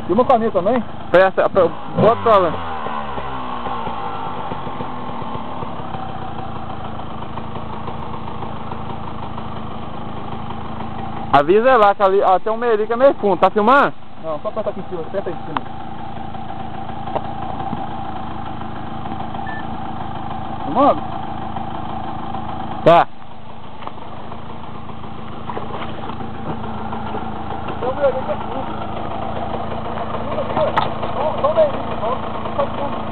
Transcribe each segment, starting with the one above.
E uma caminha também? Bota pra lá. Avisa lá que ali ó, tem um meio que é meio fundo. Tá filmando? Não, só aperta aqui em cima. Aperta aí em cima. Filmando? Tá. Tem um meio que é fundo. Só meio que só filmando.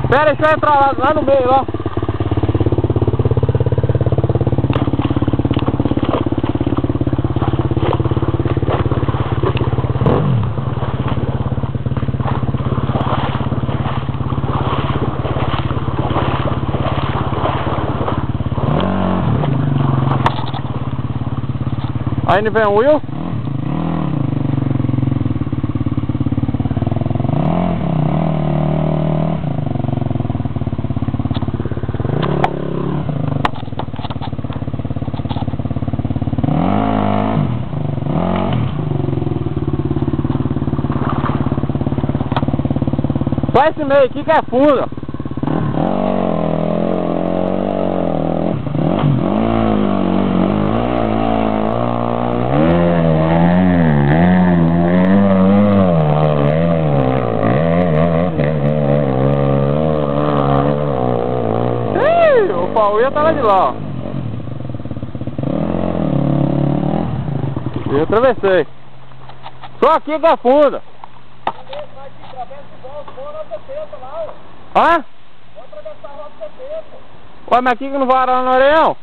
Pera, deixa eu entrar lá no meio, ó. Aí vem o Will. Só esse meio aqui que é fundo. O pau ia tá lá de lá, ó. Eu atravessei. Só aqui que é fundo. Hã? Vou atravessar a rota 70. Ué, mas aqui que não vai lá no Areião?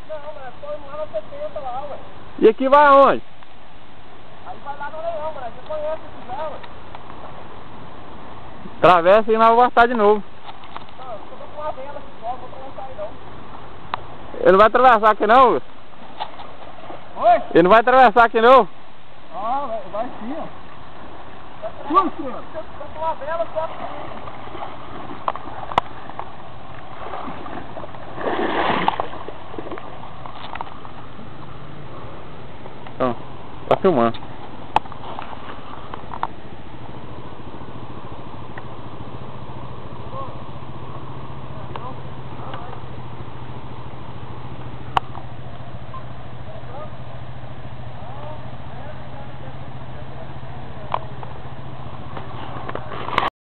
Não, mas só ir lá na 70 lá, ué. E aqui vai aonde? Aí vai lá no Areião, mano. Você conhece esse lugar, ué. Atravessa e nós vamos voltar de novo. Não, eu só tô com uma vela aqui só, não vou atravessar aí não. Ele não vai atravessar aqui não, Will? Oi? Ele não vai atravessar aqui não? Ah, vai sim, ó. Eu tô com uma vela só aqui. Então, tá filmando.